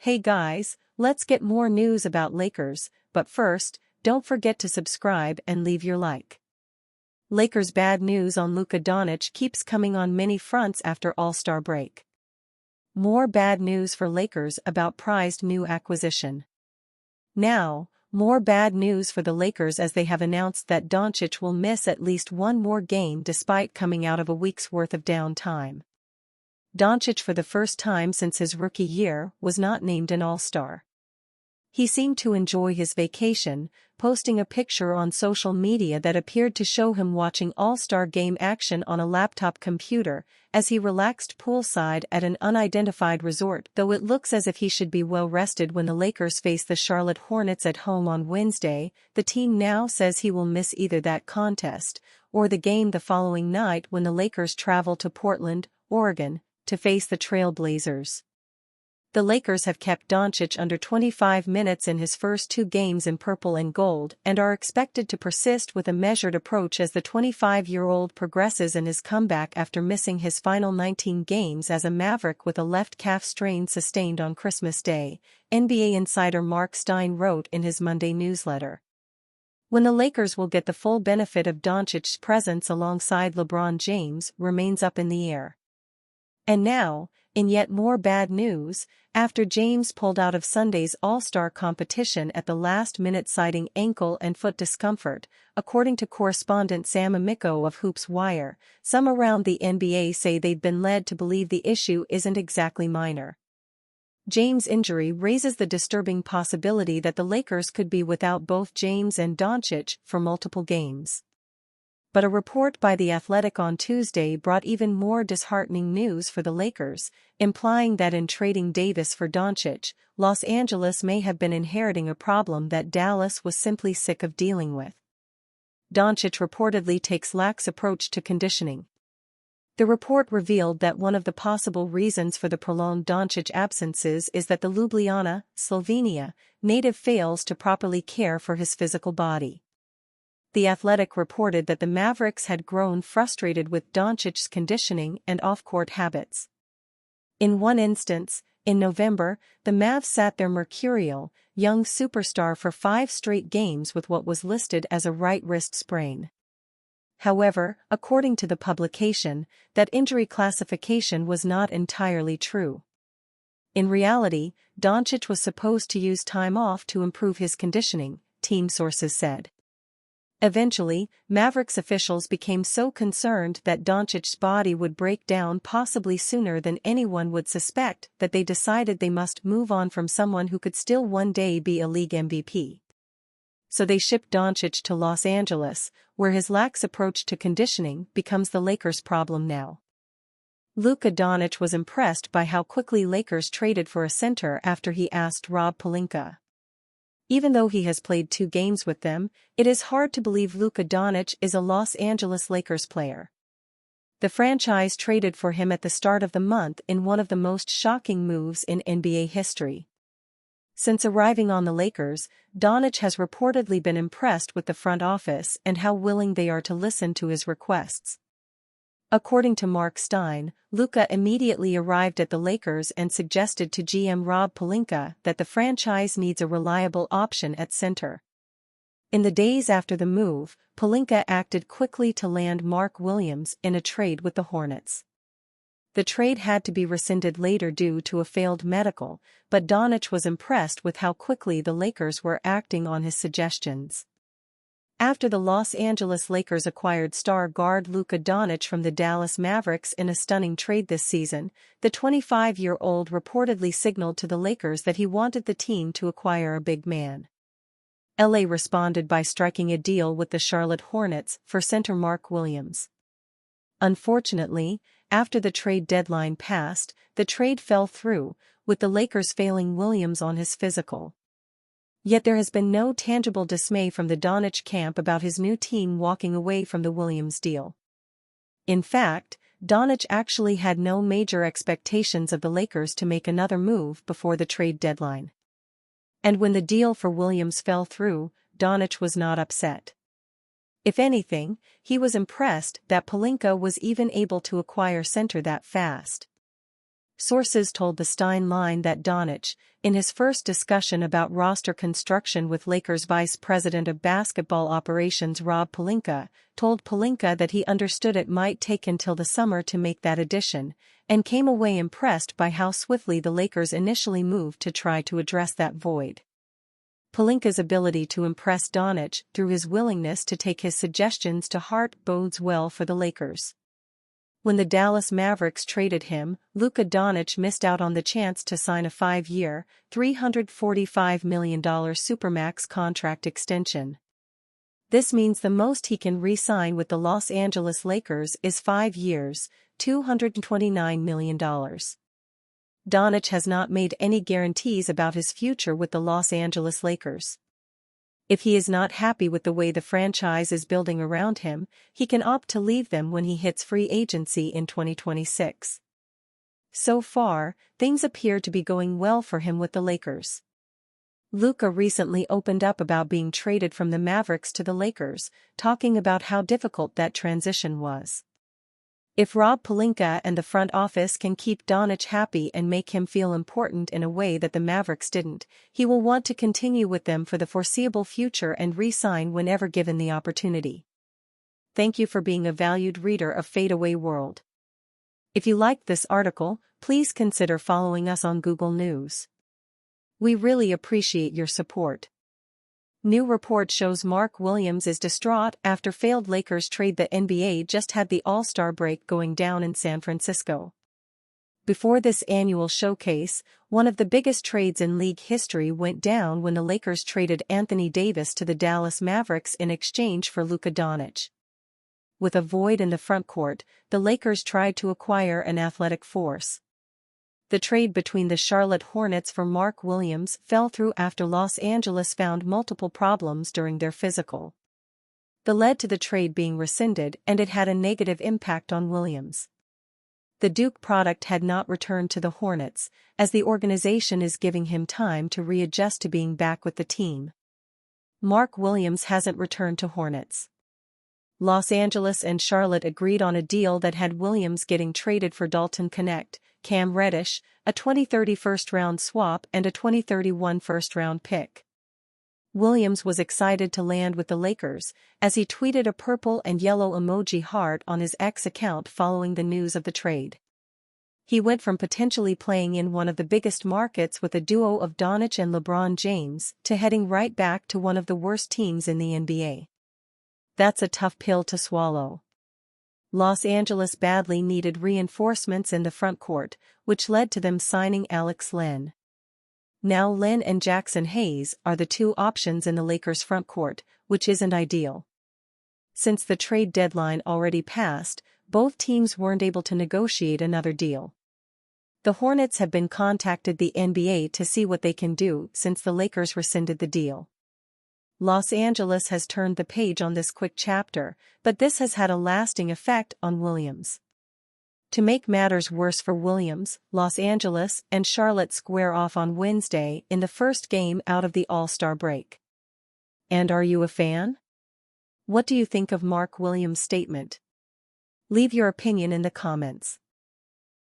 Hey guys, let's get more news about Lakers, but first, don't forget to subscribe and leave your like. Lakers' bad news on Luka Doncic keeps coming on many fronts after All-Star break. More bad news for Lakers about prized new acquisition. Now, more bad news for the Lakers as they have announced that Doncic will miss at least one more game despite coming out of a week's worth of downtime. Doncic, for the first time since his rookie year, was not named an All-Star. He seemed to enjoy his vacation, posting a picture on social media that appeared to show him watching All-Star game action on a laptop computer as he relaxed poolside at an unidentified resort, though it looks as if he should be well rested when the Lakers face the Charlotte Hornets at home on Wednesday. The team now says he will miss either that contest or the game the following night when the Lakers travel to Portland, Oregon, to face the Trail Blazers. The Lakers have kept Doncic under 25 minutes in his first two games in purple and gold and are expected to persist with a measured approach as the 25-year-old progresses in his comeback after missing his final 19 games as a Maverick with a left calf strain sustained on Christmas Day, NBA insider Mark Stein wrote in his Monday newsletter. When the Lakers will get the full benefit of Doncic's presence alongside LeBron James remains up in the air. And now, in yet more bad news, after James pulled out of Sunday's All-Star competition at the last minute citing ankle and foot discomfort, according to correspondent Sam Amico of Hoops Wire, some around the NBA say they've been led to believe the issue isn't exactly minor. James' injury raises the disturbing possibility that the Lakers could be without both James and Doncic for multiple games. But a report by The Athletic on Tuesday brought even more disheartening news for the Lakers, implying that in trading Davis for Doncic, Los Angeles may have been inheriting a problem that Dallas was simply sick of dealing with. Doncic reportedly takes lax approach to conditioning. The report revealed that one of the possible reasons for the prolonged Doncic absences is that the Ljubljana, Slovenia, native fails to properly care for his physical body. The Athletic reported that the Mavericks had grown frustrated with Doncic's conditioning and off-court habits. In one instance, in November, the Mavs sat their mercurial, young superstar for 5 straight games with what was listed as a right wrist sprain. However, according to the publication, that injury classification was not entirely true. In reality, Doncic was supposed to use time off to improve his conditioning, team sources said. Eventually, Mavericks officials became so concerned that Doncic's body would break down possibly sooner than anyone would suspect that they decided they must move on from someone who could still one day be a league MVP. So they shipped Doncic to Los Angeles, where his lax approach to conditioning becomes the Lakers' problem now. Luka Doncic was impressed by how quickly Lakers traded for a center after he asked Rob Pelinka. Even though he has played 2 games with them, it is hard to believe Luka Doncic is a Los Angeles Lakers player. The franchise traded for him at the start of the month in one of the most shocking moves in NBA history. Since arriving on the Lakers, Doncic has reportedly been impressed with the front office and how willing they are to listen to his requests. According to Mark Stein, Luka immediately arrived at the Lakers and suggested to GM Rob Pelinka that the franchise needs a reliable option at center. In the days after the move, Pelinka acted quickly to land Mark Williams in a trade with the Hornets. The trade had to be rescinded later due to a failed medical, but Doncic was impressed with how quickly the Lakers were acting on his suggestions. After the Los Angeles Lakers acquired star guard Luka Doncic from the Dallas Mavericks in a stunning trade this season, the 25-year-old reportedly signaled to the Lakers that he wanted the team to acquire a big man. LA responded by striking a deal with the Charlotte Hornets for center Mark Williams. Unfortunately, after the trade deadline passed, the trade fell through, with the Lakers failing Williams on his physical. Yet there has been no tangible dismay from the Doncic camp about his new team walking away from the Williams deal. In fact, Doncic actually had no major expectations of the Lakers to make another move before the trade deadline. And when the deal for Williams fell through, Doncic was not upset. If anything, he was impressed that Pelinka was even able to acquire center that fast. Sources told the Stein Line that Doncic, in his first discussion about roster construction with Lakers Vice President of Basketball Operations Rob Pelinka, told Pelinka that he understood it might take until the summer to make that addition, and came away impressed by how swiftly the Lakers initially moved to try to address that void. Pelinka's ability to impress Doncic through his willingness to take his suggestions to heart bodes well for the Lakers. When the Dallas Mavericks traded him, Luka Doncic missed out on the chance to sign a 5-year, $345 million Supermax contract extension. This means the most he can re-sign with the Los Angeles Lakers is 5 years, $229 million. Doncic has not made any guarantees about his future with the Los Angeles Lakers. If he is not happy with the way the franchise is building around him, he can opt to leave them when he hits free agency in 2026. So far, things appear to be going well for him with the Lakers. Luka recently opened up about being traded from the Mavericks to the Lakers, talking about how difficult that transition was. If Rob Pelinka and the front office can keep Doncic happy and make him feel important in a way that the Mavericks didn't, he will want to continue with them for the foreseeable future and re-sign whenever given the opportunity. Thank you for being a valued reader of Fadeaway World. If you liked this article, please consider following us on Google News. We really appreciate your support. New report shows Mark Williams is distraught after failed Lakers trade. The NBA just had the All-Star break going down in San Francisco. Before this annual showcase, one of the biggest trades in league history went down when the Lakers traded Anthony Davis to the Dallas Mavericks in exchange for Luka Doncic. With a void in the frontcourt, the Lakers tried to acquire an athletic force. The trade between the Charlotte Hornets for Mark Williams fell through after Los Angeles found multiple problems during their physical. That led to the trade being rescinded, and it had a negative impact on Williams. The Duke product had not returned to the Hornets, as the organization is giving him time to readjust to being back with the team. Mark Williams hasn't returned to Hornets. Los Angeles and Charlotte agreed on a deal that had Williams getting traded for Dalton Knecht, Cam Reddish, a 2030 first-round swap and a 2031 first-round pick. Williams was excited to land with the Lakers, as he tweeted a purple and yellow emoji heart on his X account following the news of the trade. He went from potentially playing in one of the biggest markets with a duo of Doncic and LeBron James to heading right back to one of the worst teams in the NBA. That's a tough pill to swallow. Los Angeles badly needed reinforcements in the frontcourt, which led to them signing Alex Len. Now Len and Jackson Hayes are the two options in the Lakers' frontcourt, which isn't ideal. Since the trade deadline already passed, both teams weren't able to negotiate another deal. The Hornets have been contacted the NBA to see what they can do since the Lakers rescinded the deal. Los Angeles has turned the page on this quick chapter, but this has had a lasting effect on Williams. To make matters worse for Williams, Los Angeles and Charlotte square off on Wednesday in the first game out of the All-Star break. And are you a fan? What do you think of Mark Williams' statement? Leave your opinion in the comments.